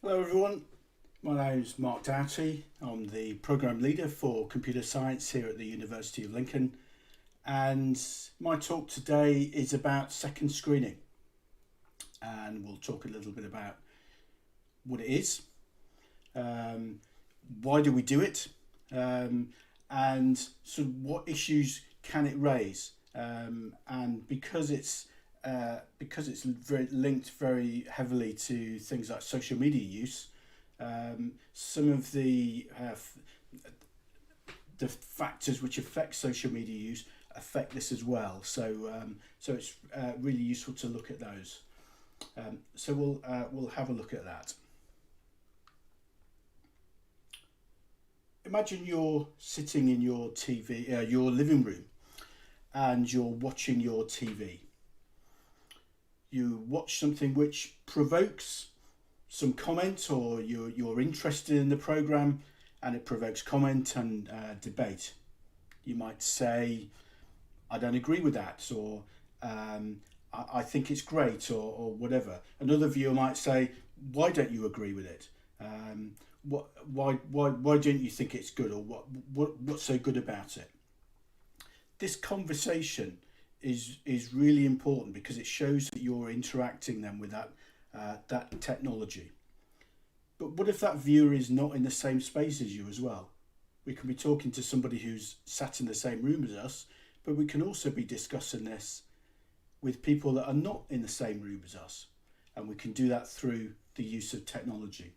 Hello everyone, my name is Mark Doughty. I'm the Programme Leader for Computer Science here at the University of Lincoln, and my talk today is about second screening, and we'll talk a little bit about what it is, um, why do we do it, um, and sort of what issues can it raise, and because it's very linked very heavily to things like social media use. Some of the factors which affect social media use affect this as well. So it's really useful to look at those. So we'll have a look at that. Imagine you're sitting in your TV, your living room, and you're watching your TV. You watch something which provokes some comment, or you're interested in the program, and it provokes comment and debate. You might say, "I don't agree with that," or I think it's great," or whatever. Another viewer might say, "Why don't you agree with it? Why don't you think it's good, or what's so good about it?" This conversation is really important because it shows that you're interacting then with that technology. But what if that viewer is not in the same space as you as well? We can be talking to somebody who's sat in the same room as us, but we can also be discussing this with people that are not in the same room as us. And we can do that through the use of technology.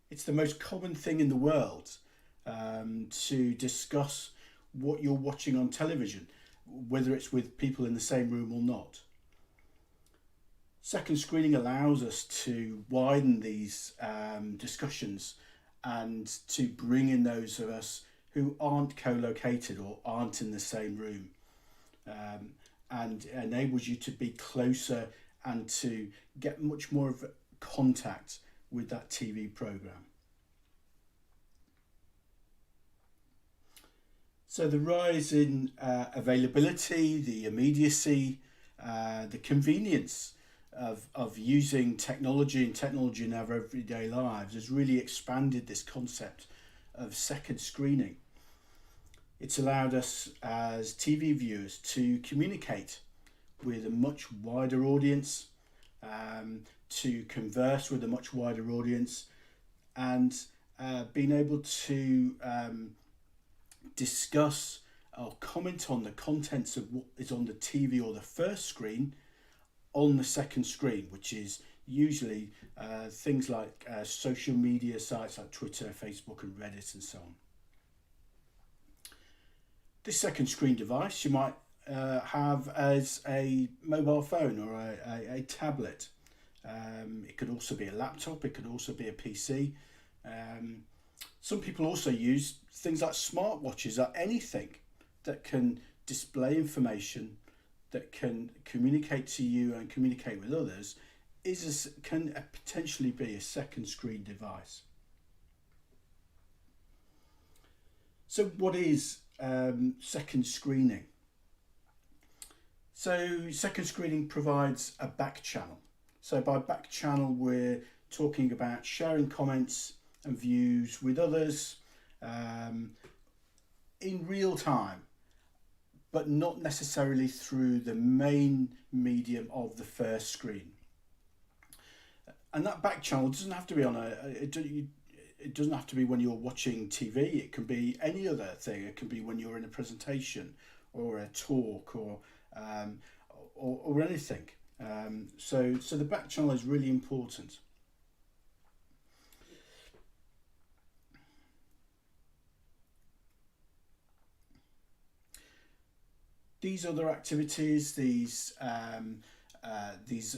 It's the most common thing in the world to discuss what you're watching on television, whether it's with people in the same room or not. Second screening allows us to widen these discussions and to bring in those of us who aren't co-located or aren't in the same room, um, and enables you to be closer and to get much more of contact with that TV program. So the rise in availability, the immediacy, the convenience of using technology and technology in our everyday lives has really expanded this concept of second screening. It's allowed us as TV viewers to communicate with a much wider audience, to converse with a much wider audience, and being able to discuss or comment on the contents of what is on the TV or the first screen on the second screen, which is usually things like social media sites like Twitter, Facebook, and Reddit, and so on. This second screen device you might have as a mobile phone or a tablet. It could also be a laptop, it could also be a PC. Um, some people also use things like smartwatches or anything that can display information, that can communicate to you and communicate with others, can potentially be a second screen device. So, what is second screening? So, second screening provides a back channel. So, by back channel, we're talking about sharing comments and views with others um, in real time, but not necessarily through the main medium of the first screen. And that back channel doesn't have to be on it doesn't have to be when you're watching TV. It can be any other thing. It can be when you're in a presentation or a talk um, or anything. So the back channel is really important. These other activities, these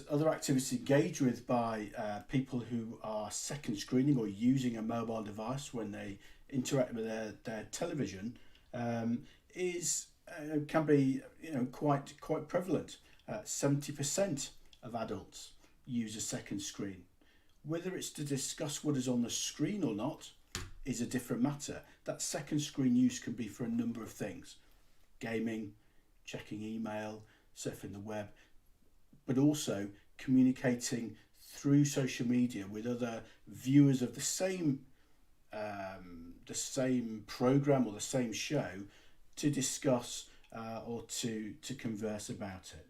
other activities engaged with by people who are second screening or using a mobile device when they interact with their television, um, is can be quite prevalent. 70% of adults use a second screen. Whether it's to discuss what is on the screen or not is a different matter. That second screen use can be for a number of things: gaming, checking email, surfing the web, but also communicating through social media with other viewers of the same program or the same show to discuss or to converse about it.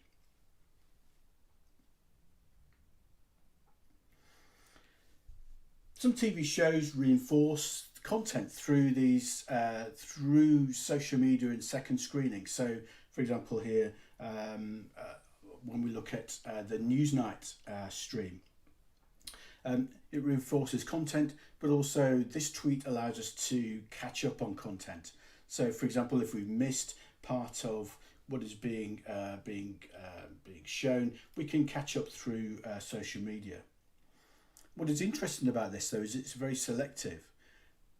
Some TV shows reinforce content through through social media and second screening. So, for example, here when we look at the Newsnight stream, it reinforces content, but also this tweet allows us to catch up on content. So, for example, if we've missed part of what is being shown, we can catch up through social media. What is interesting about this, though, is it's very selective.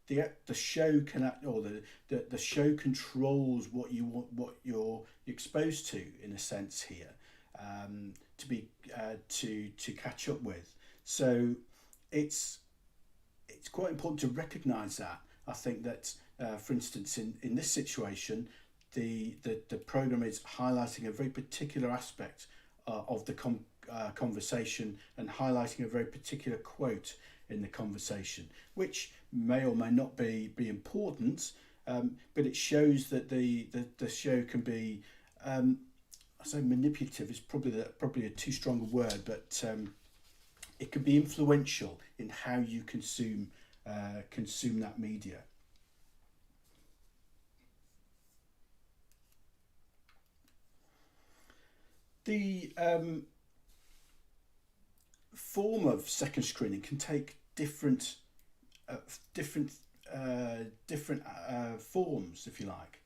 The show can or the show controls what you want, what you're exposed to, in a sense here, to be to catch up with. So it's quite important to recognise that. I think that, for instance, in this situation, the program is highlighting a very particular aspect of the conversation and highlighting a very particular quote in the conversation, which may or may not be important, but it shows that the show can be, I say manipulative is probably a too strong a word, but it can be influential in how you consume that media. The form of second screening can take different forms, if you like.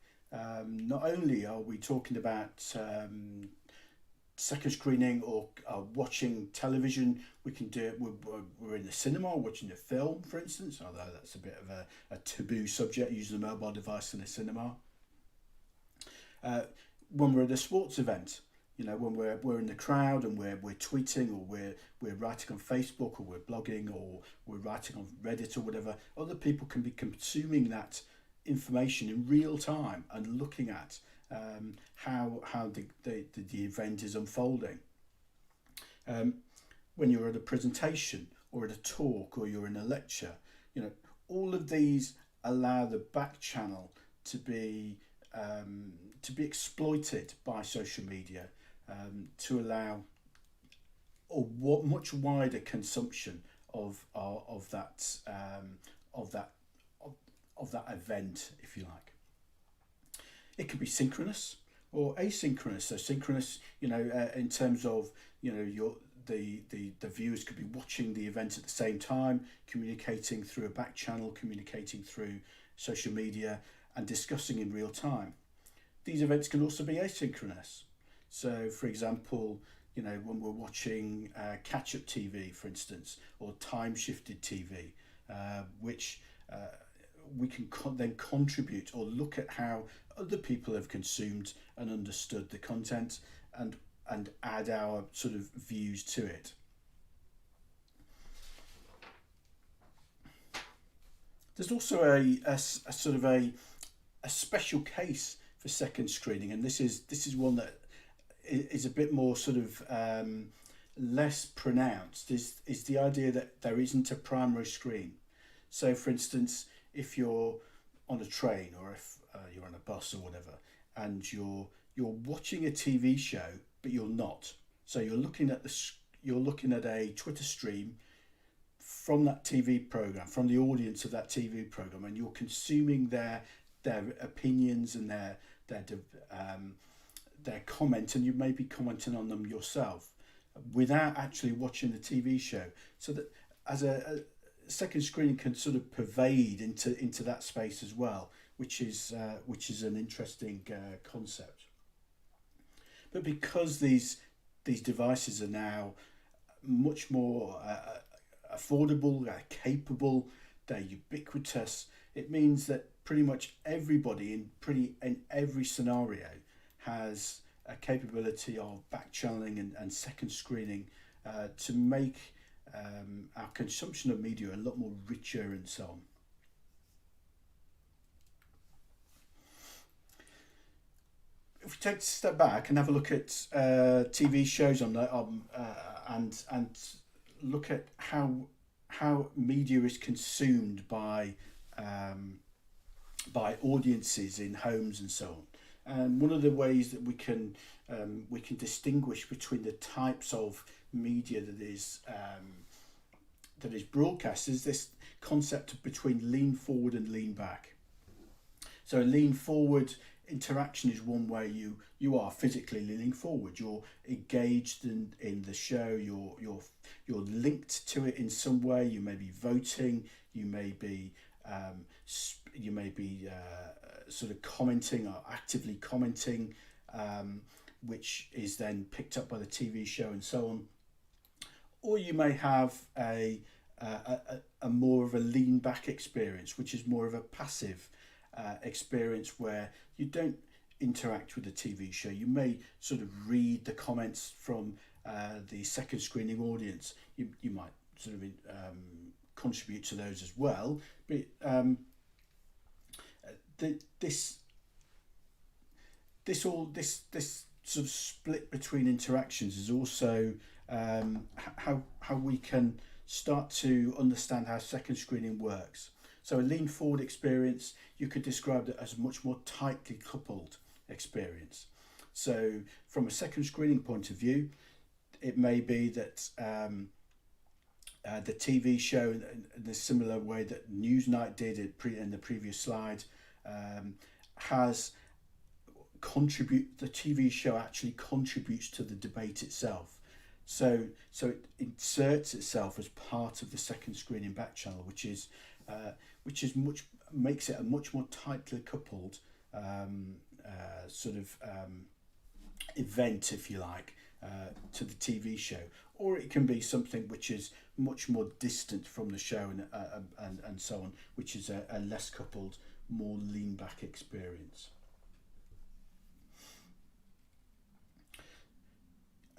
Not only are we talking about second screening or watching television, we can do it. We're in the cinema watching a film, for instance, although that's a bit of a taboo subject, using a mobile device in a cinema. When we're at a sports event, when we're in the crowd and we're tweeting, or we're writing on Facebook, or we're blogging, or we're writing on Reddit or whatever, other people can be consuming that information in real time and looking at how the event is unfolding. When you're at a presentation or at a talk or you're in a lecture, all of these allow the back channel to be exploited by social media, to allow much wider consumption of that event, if you like. It can be synchronous or asynchronous. So synchronous, in terms of the viewers could be watching the event at the same time, communicating through a back channel, communicating through social media, and discussing in real time. These events can also be asynchronous. So, for example, when we're watching catch-up TV, for instance, or time-shifted TV, which we can then contribute or look at how other people have consumed and understood the content, and add our sort of views to it. There's also a sort of a special case for second screening, and this is one that is a bit more sort of less pronounced, is the idea that there isn't a primary screen. So, for instance, if you're on a train, or if you're on a bus or whatever, and you're watching a TV show, but you're not. So you're looking at a Twitter stream from that TV program, from the audience of that TV program, and you're consuming their opinions and their comment, and you may be commenting on them yourself without actually watching the TV show. So that as a second screen can sort of pervade into that space as well, which is an interesting concept. But because these devices are now much more affordable, they're capable, they're ubiquitous, it means that pretty much everybody in every scenario has a capability of back channeling and second screening to make our consumption of media a lot more richer and so on. If we take a step back and have a look at TV shows and look at how media is consumed by audiences in homes and so on. And one of the ways that we can distinguish between the types of media that is broadcast is this concept of between lean forward and lean back. So a lean forward interaction is one where you are physically leaning forward. You're engaged in the show. You're linked to it in some way. You may be voting. You may be sort of commenting or actively commenting, which is then picked up by the TV show and so on. Or you may have a more of a lean back experience, which is more of a passive experience where you don't interact with the TV show. You may sort of read the comments from the second screening audience. You might sort of contribute to those as well, but this sort of split between interactions is also how we can start to understand how second screening works. So a lean forward experience, you could describe it as a much more tightly coupled experience. So from a second screening point of view, it may be that the TV show, in the similar way that Newsnight did in the previous slide, has the TV show actually contributes to the debate itself. So it inserts itself as part of the second screening back channel, which makes it a much more tightly coupled event, if you like, to the TV show. Or it can be something which is much more distant from the show and so on, which is a less coupled, more lean back experience.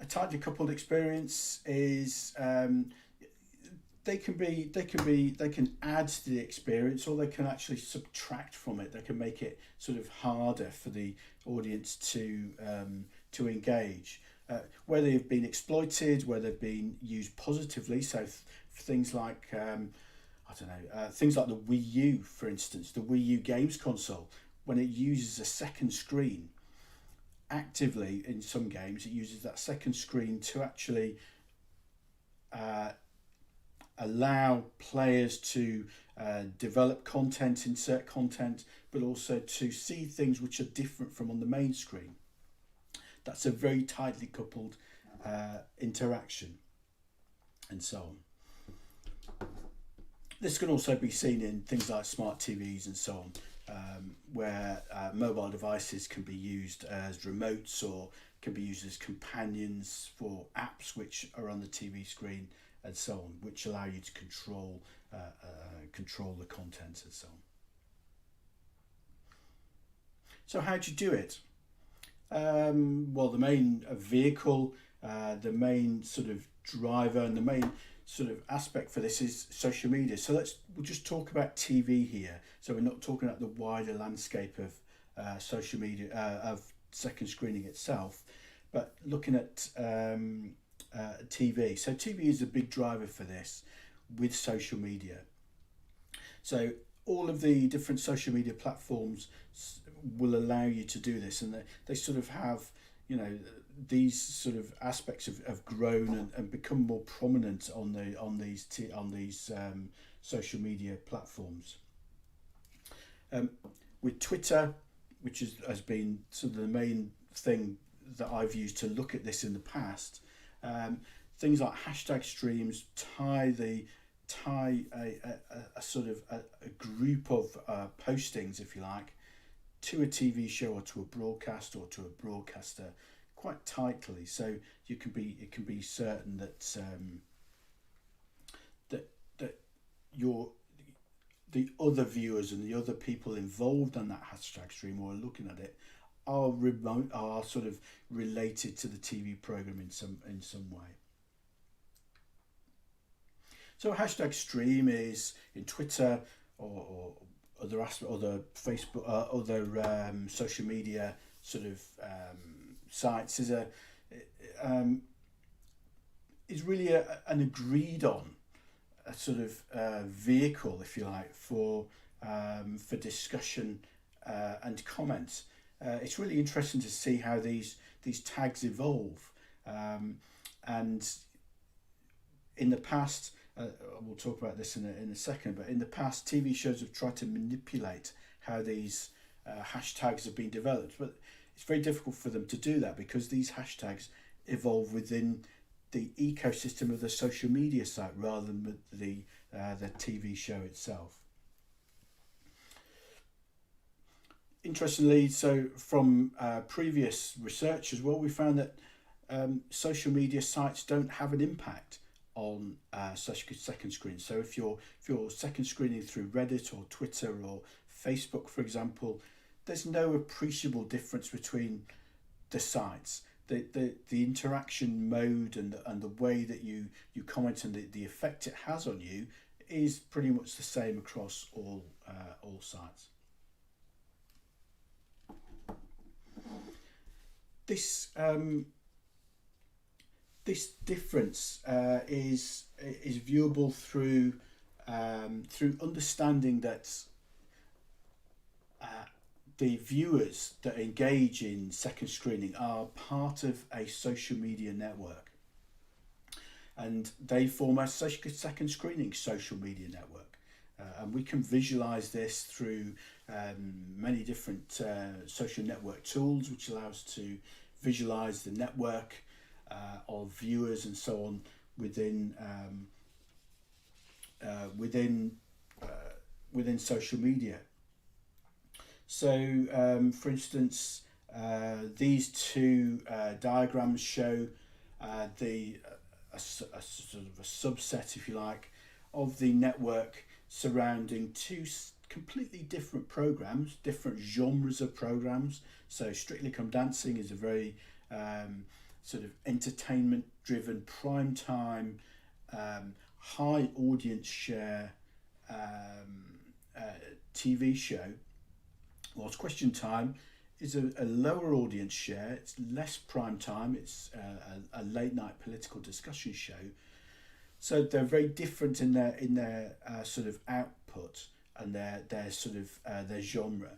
A tightly coupled experience is they can add to the experience, or they can actually subtract from it. They can make it sort of harder for the audience to engage. Where they've been exploited, where they've been used positively. So things like things like the Wii U, for instance, the Wii U games console, when it uses a second screen. Actively, in some games, it uses that second screen to actually allow players to develop content, insert content, but also to see things which are different from on the main screen. That's a very tightly coupled interaction, and so on. This can also be seen in things like smart TVs and so on, where mobile devices can be used as remotes or can be used as companions for apps which are on the TV screen and so on, which allow you to control the content and so on. So how do you do it? Well, the main vehicle, the main sort of driver, and the main sort of aspect for this is social media. So we'll just talk about TV here. So we're not talking about the wider landscape of social media, of second screening itself, but looking at TV. So TV is a big driver for this with social media. So all of the different social media platforms will allow you to do this, and they sort of have, these sort of aspects have grown and become more prominent on these social media platforms. With Twitter, which has been sort of the main thing that I've used to look at this in the past, things like hashtag streams tie a sort of a group of postings, if you like, to a TV show or to a broadcast or to a broadcaster quite tightly. So it can be certain that the other viewers and the other people involved on that hashtag stream or looking at it are sort of related to the TV program in some way. So a hashtag stream is in Twitter or other Facebook, other social media sort of sites, is is really an agreed on a sort of vehicle, if you like, for discussion and comments. It's really interesting to see how these tags evolve, and in the past, we'll talk about this in a second, but in the past, TV shows have tried to manipulate how these hashtags have been developed, but it's very difficult for them to do that because these hashtags evolve within the ecosystem of the social media site rather than the TV show itself. Interestingly, so from previous research as well, we found that social media sites don't have an impact on second screen. So if you're second screening through Reddit or Twitter or Facebook, for example, there's no appreciable difference between the sites. The interaction mode and the way that you comment and the effect it has on you is pretty much the same across all sites. This this difference is viewable through understanding that uh, the viewers that engage in second screening are part of a social media network, and they form a second screening social media network. And we can visualize this through many different social network tools, which allow us to visualize the network of viewers and so on within within social media. So, for instance, these two diagrams show a sort of a subset, if you like, of the network surrounding two completely different programs, different genres of programs. So, Strictly Come Dancing is a very sort of entertainment-driven, prime-time, high audience share TV show, whilst Question Time is a lower audience share. It's less prime time. It's a late night political discussion show. So they're very different in their sort of output and their sort of their genre,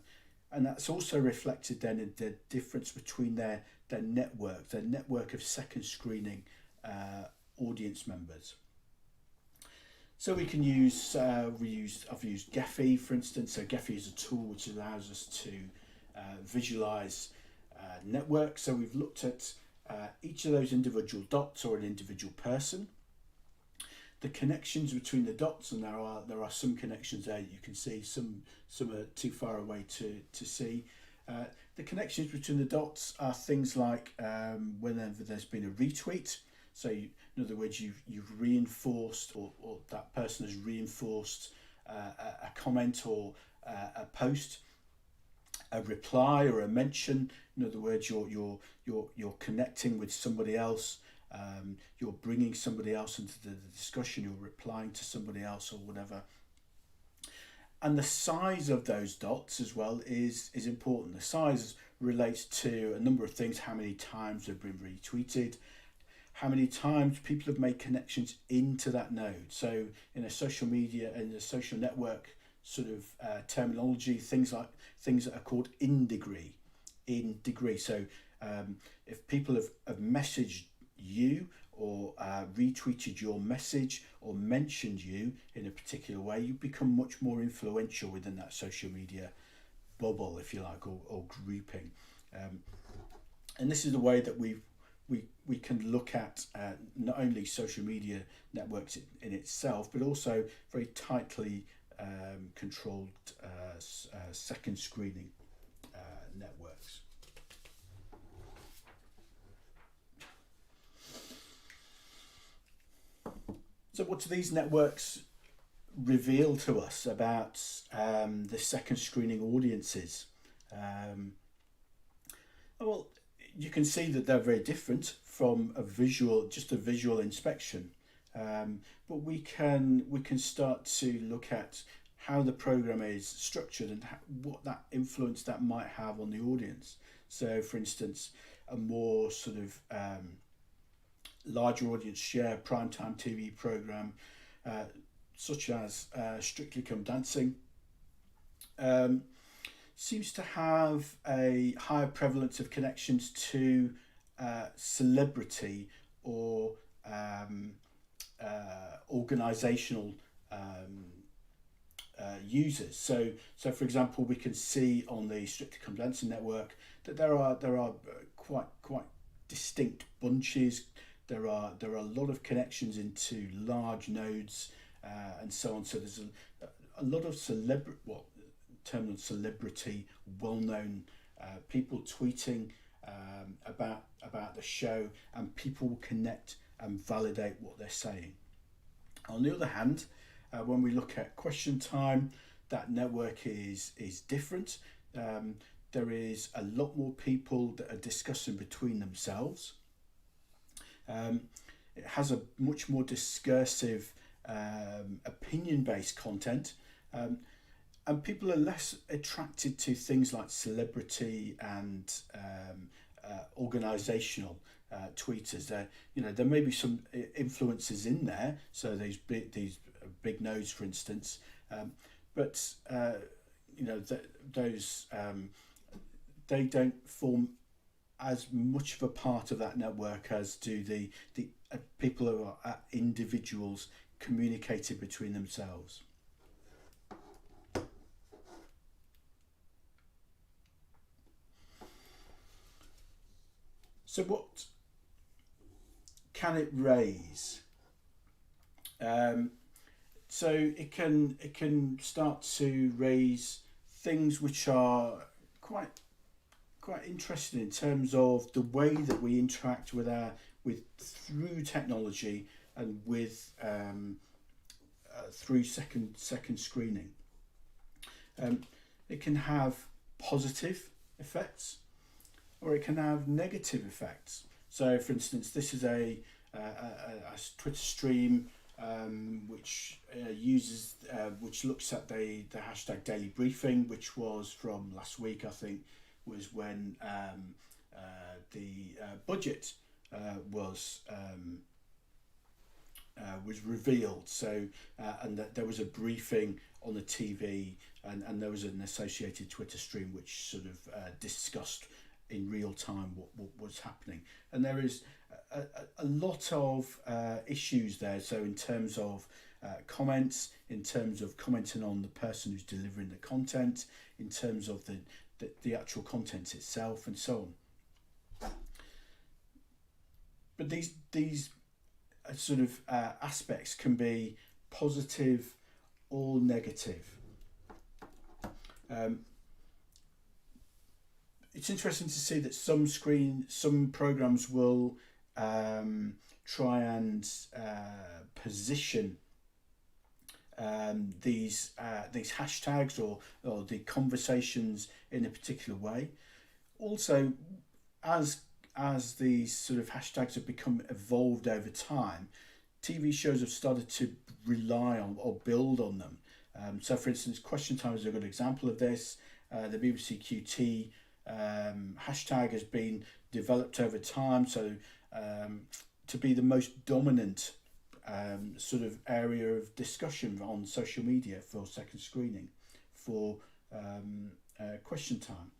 and that's also reflected then in the difference between their network of second screening audience members. So we can use I've used Gephi, for instance. So Gephi is a tool which allows us to visualize networks. So we've looked at each of those individual dots or an individual person, the connections between the dots, and there are some connections there you can see, some are too far away to see. The connections between the dots are things like whenever there's been a retweet. So in other words, you've reinforced, or that person has reinforced a comment or a post, a reply or a mention. In other words, you're connecting with somebody else. You're bringing somebody else into the discussion. You're replying to somebody else or whatever. And the size of those dots as well is important. The size relates to a number of things: how many times they've been retweeted, how many times people have made connections into that node. So in a social media and a social network sort of terminology, things that are called in degree. So if people have messaged you or retweeted your message or mentioned you in a particular way, you become much more influential within that social media bubble, if you like, or grouping. And this is the way that we can look at not only social media networks in itself, but also very tightly controlled second screening networks. So what do these networks reveal to us about the second screening audiences? Well, you can see that they're very different from a visual inspection, but we can start to look at how the program is structured and what that influence that might have on the audience. So, for instance, a more sort of larger audience share primetime TV program, such as Strictly Come Dancing, seems to have a higher prevalence of connections to celebrity or organisational users. So for example, we can see on the Strictly Come Dancing network that there are quite distinct bunches. There are a lot of connections into large nodes and so on. So there's a lot of term of celebrity, well-known people tweeting about the show, and people will connect and validate what they're saying. On the other hand, when we look at Question Time, that network is different. There is a lot more people that are discussing between themselves. It has a much more discursive, opinion-based content, and people are less attracted to things like celebrity and organisational tweeters. There may be some influences in there. So these big nodes, for instance, but those they don't form as much of a part of that network as do the people who are individuals communicating between themselves. So what can it raise? So it can start to raise things which are quite interesting in terms of the way that we interact through technology and through second screening. It can have positive effects, or it can have negative effects. So, for instance, this is a Twitter stream which looks at the hashtag daily briefing, which was from last week, I think, was when the budget was revealed. So and that there was a briefing on the TV, and there was an associated Twitter stream which sort of discussed in real time what was happening. And there is a lot of issues there. So in terms of comments, in terms of commenting on the person who's delivering the content, in terms of the actual content itself, and so on. But these sort of aspects can be positive or negative. It's interesting to see that some programs will try and position these hashtags or the conversations in a particular way. Also, as these sort of hashtags have become evolved over time, TV shows have started to rely on or build on them. So, for instance, Question Time is a good example of this. The BBC QT hashtag has been developed over time, so to be the most dominant sort of area of discussion on social media for second screening for Question Time.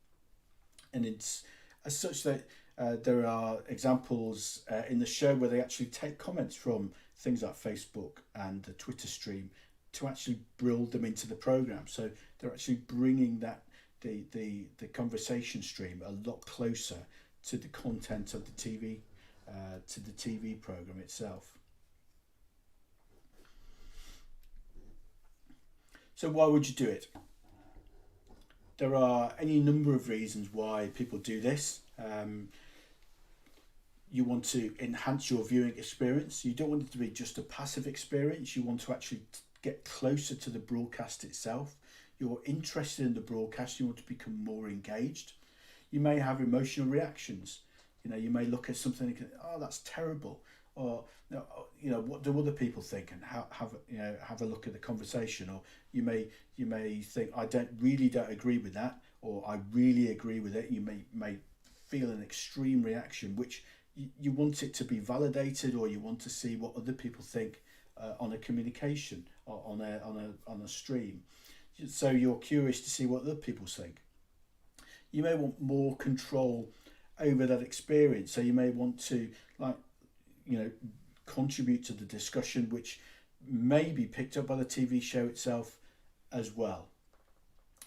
And it's as such that there are examples in the show where they actually take comments from things like Facebook and the Twitter stream to actually build them into the program. So they're actually bringing the conversation stream a lot closer to the content of the TV program itself. So why would you do it? There are any number of reasons why people do this. You want to enhance your viewing experience. You don't want it to be just a passive experience. You want to actually get closer to the broadcast itself. You're interested in the broadcast. You want to become more engaged. You may have emotional reactions. You may look at something and think, "Oh, that's terrible," or what do other people think, and have a look at the conversation. Or you may think, "I don't agree with that," or "I really agree with it." You may feel an extreme reaction, which you want it to be validated, or you want to see what other people think on a communication or on a stream. So you're curious to see what other people think. You may want more control over that experience. So you may want to, like, contribute to the discussion, which may be picked up by the TV show itself as well.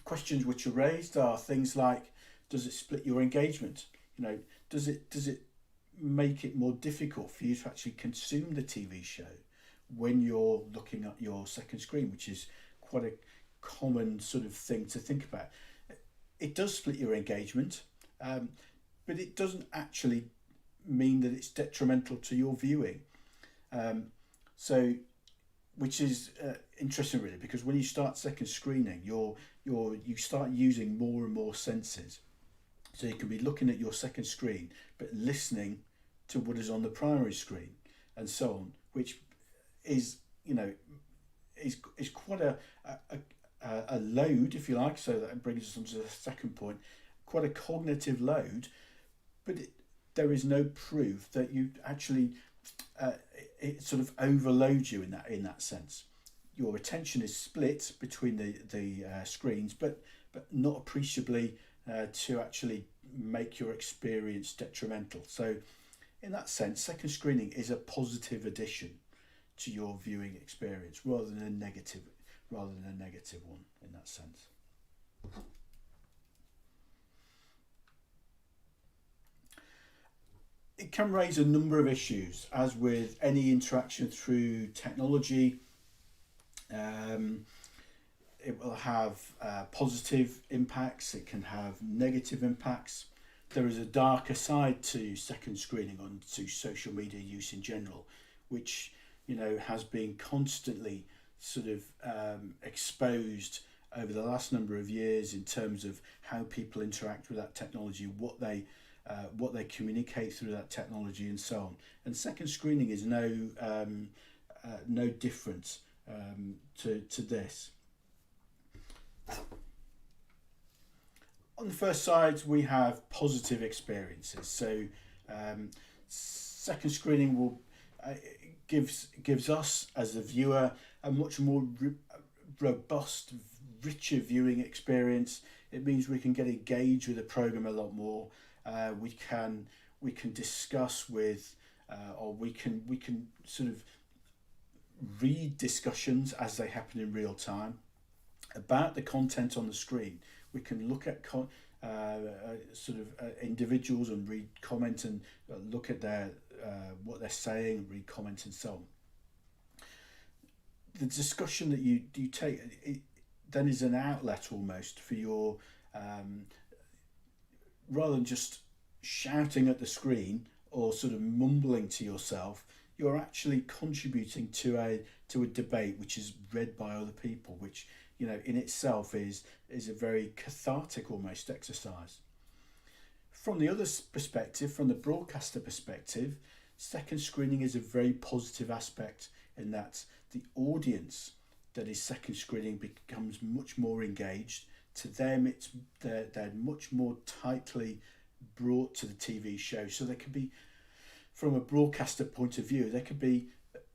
Questions which are raised are things like, does it split your engagement? Does it make it more difficult for you to actually consume the TV show when you're looking at your second screen, which is quite a common sort of thing to think about. It does split your engagement, but it doesn't actually mean that it's detrimental to your viewing. So, which is interesting really, because when you start second screening, you start using more and more senses. So you can be looking at your second screen, but listening to what is on the primary screen, and so on, which is is quite a load, if you like. So that brings us on to the second point, quite a cognitive load, but there is no proof that you actually it sort of overloads you in that sense. Your attention is split between the screens, but not appreciably to actually make your experience detrimental. So in that sense, second screening is a positive addition to your viewing experience rather than a negative one in that sense. It can raise a number of issues, as with any interaction through technology. It will have positive impacts, it can have negative impacts. There is a darker side to second screening on to social media use in general, which has been constantly sort of exposed over the last number of years in terms of how people interact with that technology, what they communicate through that technology, and so on. And second screening is no different to this. On the first side, we have positive experiences. So second screening will gives us as the viewer a much more robust, richer viewing experience. It means we can get engaged with the program a lot more. We can discuss with, or we can sort of read discussions as they happen in real time about the content on the screen. We can look at individuals and read comment and look at their what they're saying, read comment and so on. The discussion that you take then is an outlet almost for your rather than just shouting at the screen or sort of mumbling to yourself. You're actually contributing to a debate which is read by other people, which in itself is a very cathartic almost exercise. From the other perspective, from the broadcaster perspective, second screening is a very positive aspect in that the audience that is second screening becomes much more engaged. To them, they're much more tightly brought to the TV show, so they can be, from a broadcaster point of view, they can be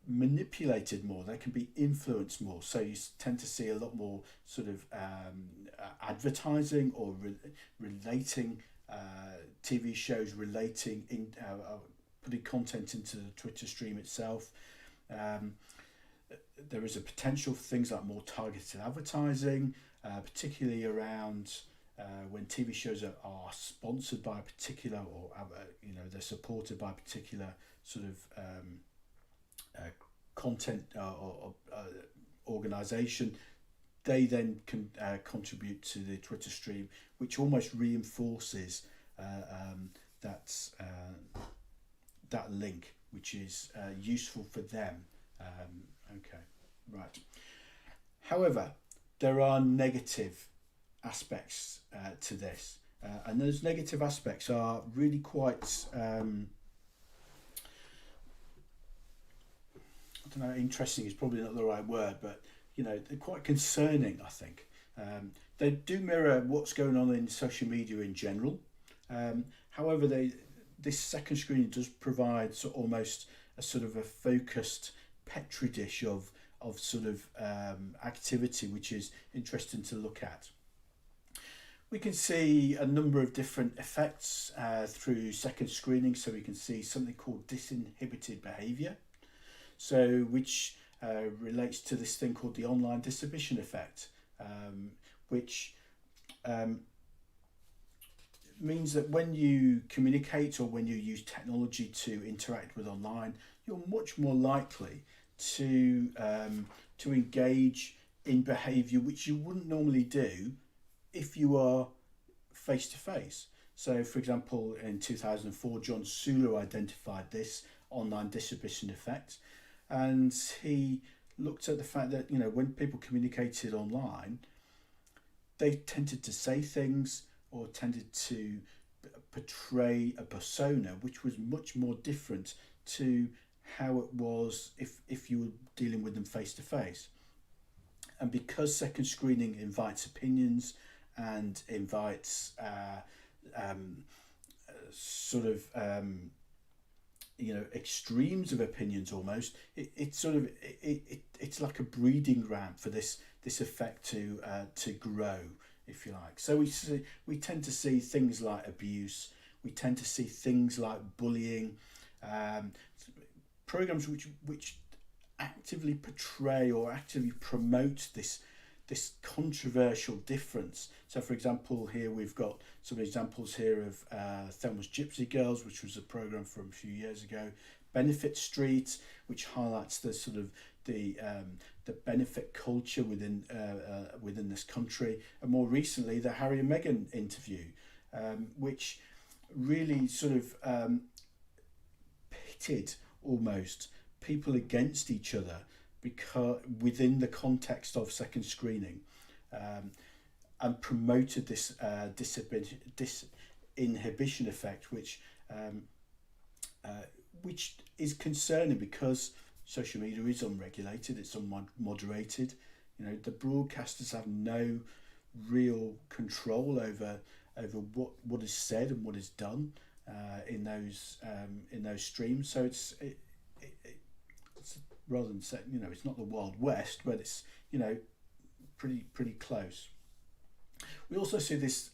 manipulated more, they can be influenced more. So you tend to see a lot more sort of advertising or relating TV shows relating in putting content into the Twitter stream itself. There is a potential for things like more targeted advertising, particularly around when TV shows are sponsored by a particular, or they're supported by a particular sort of content or organisation. They then can contribute to the Twitter stream, which almost reinforces that link, which is useful for them. Okay, right. However, there are negative aspects to this, and those negative aspects are really quite I don't know, interesting is probably not the right word, but they're quite concerning, I think. They do mirror what's going on in social media in general. However, this second screening does provide almost a sort of a focused petri dish of sort of activity, which is interesting to look at. We can see a number of different effects through second screening. So we can see something called disinhibited behaviour, so which relates to this thing called the online disinhibition effect, which means that when you communicate or when you use technology to interact with online, you're much more likely to engage in behaviour which you wouldn't normally do if you are face to face. So, for example, in 2004, John Suler identified this online disinhibition effect, and he looked at the fact that when people communicated online, they tended to say things or tended to portray a persona which was much more different to how it was if you were dealing with them face to face. And because second screening invites opinions and invites extremes of opinions almost, it's like a breeding ground for this effect to grow, if you like. So we tend to see things like abuse, we tend to see things like bullying, programs which actively portray or actively promote this controversial difference. So, for example, here we've got some examples here of Thelma's Gypsy Girls, which was a program from a few years ago. Benefit Street, which highlights the sort of the benefit culture within this country, and more recently the Harry and Meghan interview, which really sort of pitted almost people against each other because within the context of second screening, and promoted this disinhibition effect, which is concerning because social media is unregulated, it's unmoderated. The broadcasters have no real control over what is said and what is done in those streams. So it's rather than say, it's not the Wild West, but it's pretty close. We also see this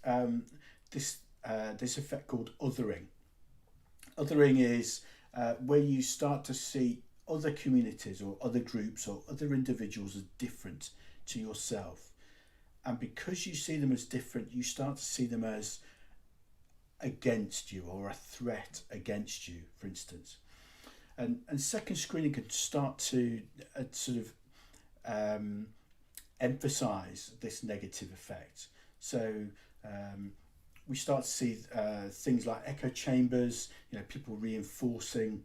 effect called othering. Othering is where you start to see other communities or other groups or other individuals as different to yourself, and because you see them as different, you start to see them as against you or a threat against you, for instance. And second screening can start to emphasize this negative effect. So we start to see things like echo chambers, people reinforcing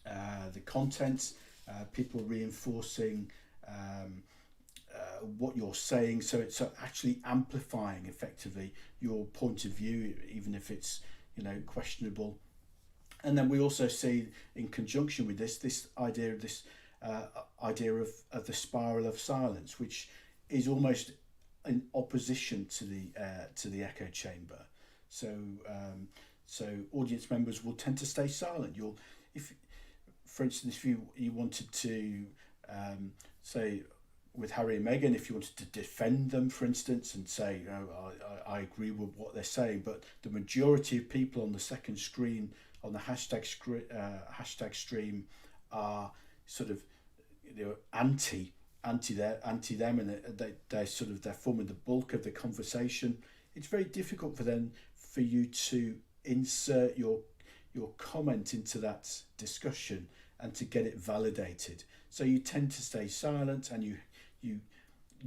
the content, people reinforcing what you're saying. So it's actually amplifying effectively your point of view, even if it's questionable. And then we also see, in conjunction with this idea of the spiral of silence, which is almost in opposition to the echo chamber. So audience members will tend to stay silent. For instance, if you wanted to say with Harry and Meghan, if you wanted to defend them, for instance, and say, I agree with what they're saying, but the majority of people on the second screen on the hashtag stream are sort of anti them, and they're forming the bulk of the conversation. It's very difficult for you to insert your comment into that discussion and to get it validated. So you tend to stay silent, and you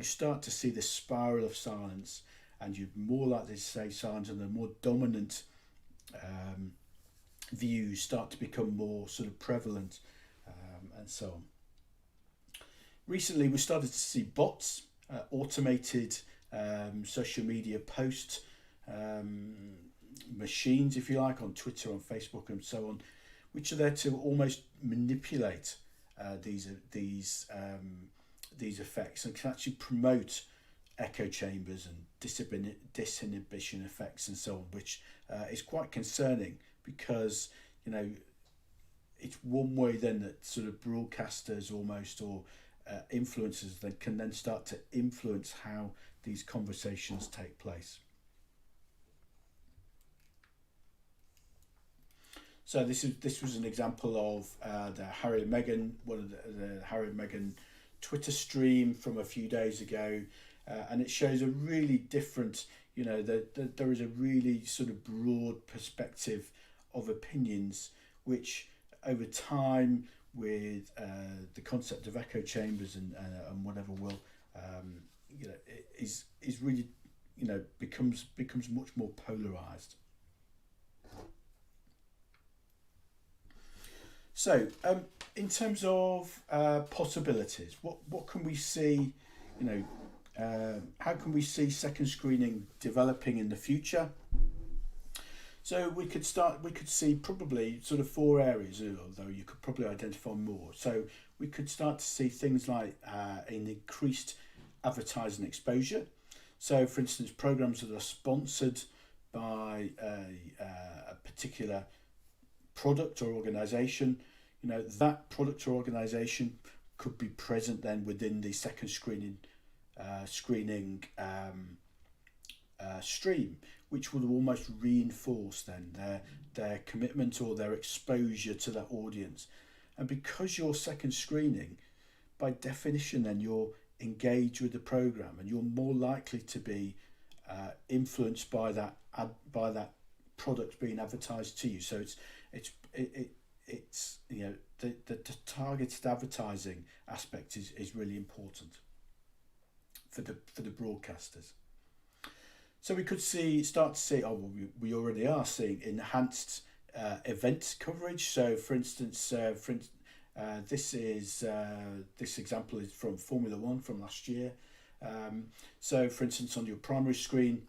start to see this spiral of silence, and you're more likely to stay silent, and the more dominant views start to become more sort of prevalent, and so on. Recently, we started to see bots, automated social media post machines, if you like, on Twitter, on Facebook, and so on, which are there to almost manipulate these effects, and can actually promote echo chambers and disinhibition effects and so on, which is quite concerning, because it's one way then that sort of broadcasters almost, or influencers, that can then start to influence how these conversations take place. So this was an example of the Harry and Meghan, one of the Harry and Meghan Twitter stream from a few days ago, and it shows a really different, there is a really sort of broad perspective of opinions, which over time, with the concept of echo chambers and whatever, will is really becomes much more polarized. So, in terms of possibilities, what can we see? How can we see second screening developing in the future? So we could see probably sort of 4 areas, although you could probably identify more. So we could start to see things like an increased advertising exposure. So, for instance, programs that are sponsored by a particular product or organisation, that product or organisation could be present then within the second screening stream, which will almost reinforce then their commitment or their exposure to that audience. And because you're second screening, by definition then you're engaged with the program, and you're more likely to be influenced by that product being advertised to you. So it's the targeted advertising aspect is really important for the broadcasters. So we could start to see, we already are seeing enhanced event coverage. So, for instance, this example is from Formula One from last year. So, for instance, on your primary screen,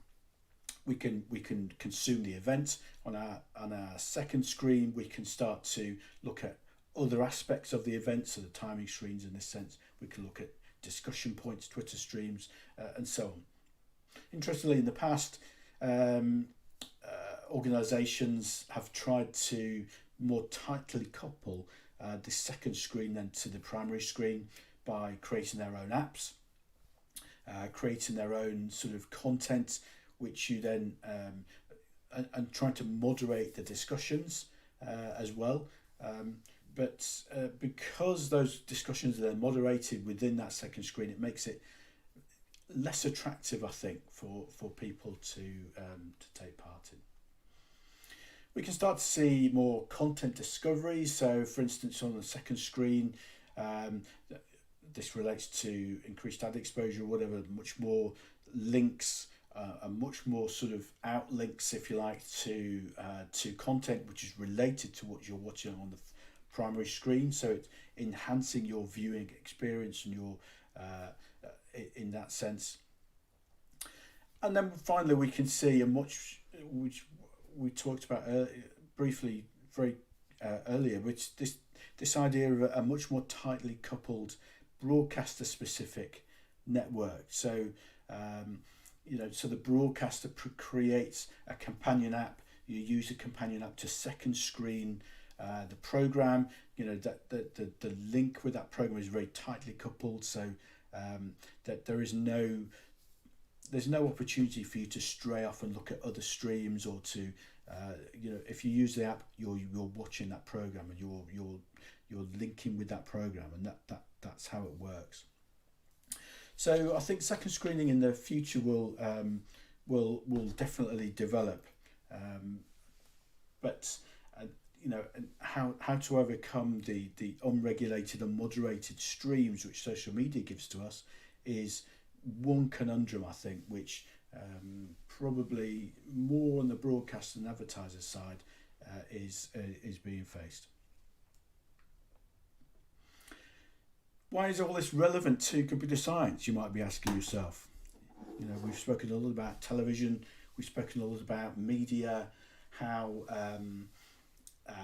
we can consume the event. On our second screen, we can start to look at other aspects of the event. So the timing screens, in this sense, we can look at discussion points, Twitter streams, and so on. Interestingly, in the past, organisations have tried to more tightly couple the second screen then to the primary screen by creating their own apps, creating their own sort of content, which you then and trying to moderate the discussions as well. But because those discussions are then moderated within that second screen, it makes it less attractive, I think, for people to take part in. We can start to see more content discovery. So, for instance, on the second screen, this relates to increased ad exposure, or whatever, much more links, and much more sort of outlinks, if you like, to content which is related to what you're watching on the primary screen. So it's enhancing your viewing experience and your in that sense. And then finally, we can see which we talked about briefly very earlier, which this idea of a much more tightly coupled broadcaster specific network. So so the broadcaster creates a companion app. You use a companion app to second screen the program. That the link with that program is very tightly coupled, so that there's no opportunity for you to stray off and look at other streams, or to if you use the app, you're watching that program and you're linking with that program, and that's how it works. So I think second screening in the future will definitely develop, but how to overcome the unregulated and moderated streams which social media gives to us is one conundrum, I think, which probably more on the broadcast and advertiser side is being faced. Why is all this relevant to computer science, you might be asking yourself? We've spoken a lot about television, we've spoken a lot about media, how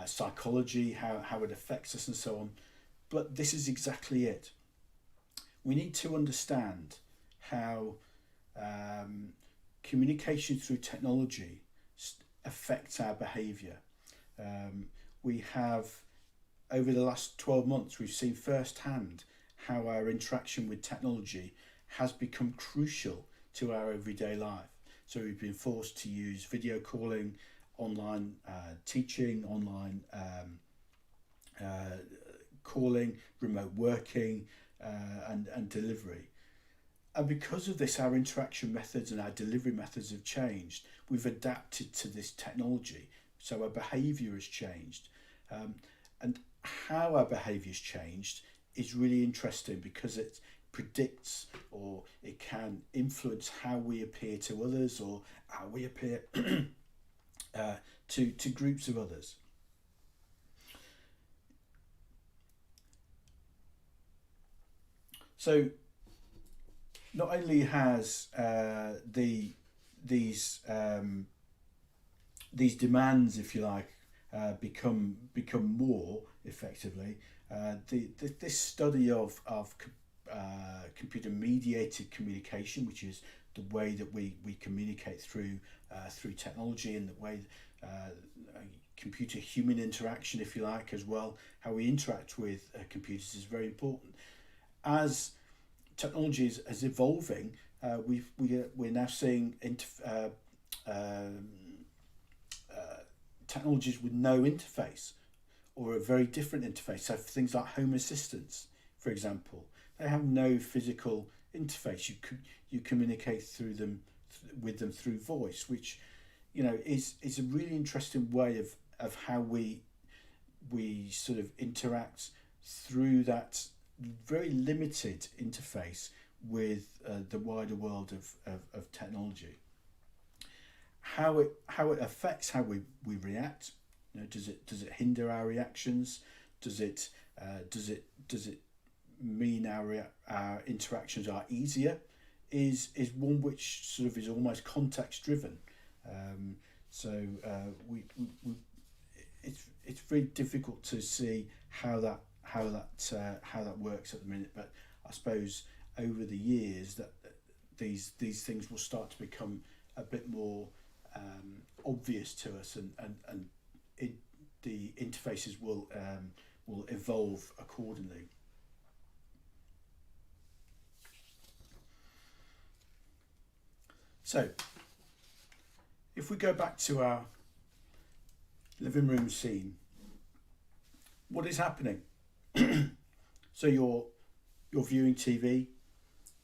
psychology, how it affects us and so on. But this is exactly it. We need to understand how communication through technology affects our behaviour. We have, over the last 12 months, we've seen firsthand how our interaction with technology has become crucial to our everyday life. So we've been forced to use video calling, online teaching, online calling, remote working, and delivery. And because of this, our interaction methods and our delivery methods have changed. We've adapted to this technology, so our behaviour has changed. And how our behaviour has changed is really interesting because it predicts, or it can influence how we appear to others, or how we appear to groups of others. So not only has these demands, if you like, become more effectively, this study of computer mediated communication, which is the way that we communicate through technology, and the way computer human interaction, if you like, as well, how we interact with computers, is very important. As technology is evolving, we're now seeing technologies with no interface, or a very different interface. So things like home assistants, for example, they have no physical interface. You communicate through them with them through voice, which is a really interesting way of how we sort of interact through that very limited interface with the wider world of technology. How it affects how we react. Does it hinder our reactions? Does it mean our interactions are easier? Is one which sort of is almost context driven. It's very difficult to see how that works at the minute. But I suppose over the years that these things will start to become a bit more obvious to us, and the interfaces will evolve accordingly. So, if we go back to our living room scene, what is happening? So you're viewing TV,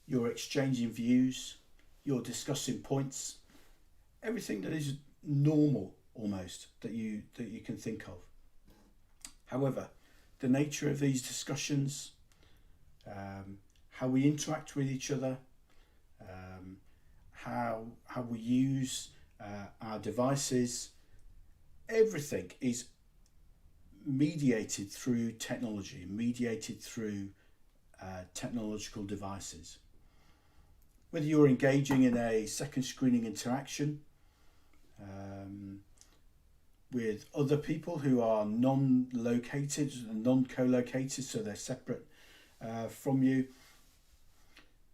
you're exchanging views, you're discussing points, everything that is normal almost that you can think of. However, the nature of these discussions, how we interact with each other, how we use our devices, everything is mediated through technology, mediated through technological devices. Whether you're engaging in a second screening interaction with other people who are non-located and non-co-located, so they're separate from you,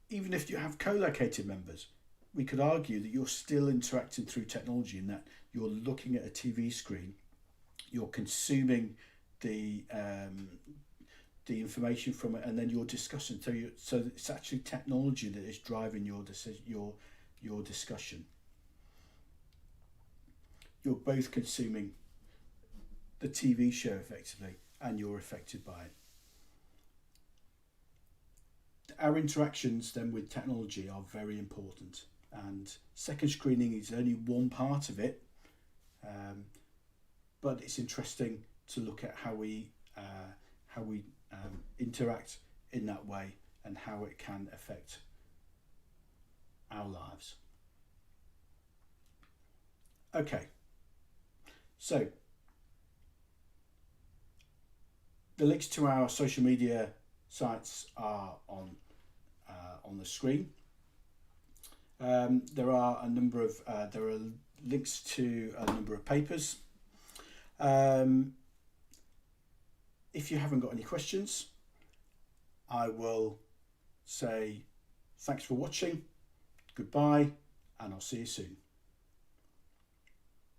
even if you have co-located members, we could argue that you're still interacting through technology, in that you're looking at a TV screen, you're consuming the information from it, and then you're discussing. So it's actually technology that is driving your decision, your discussion. You're both consuming the TV show effectively, and you're affected by it. Our interactions then with technology are very important, and second screening is only one part of it, but it's interesting to look at how we interact in that way, and how it can affect our lives. Okay, so the links to our social media sites are on the screen. There are links to a number of papers. If you haven't got any questions, I will say thanks for watching, goodbye, and I'll see you soon.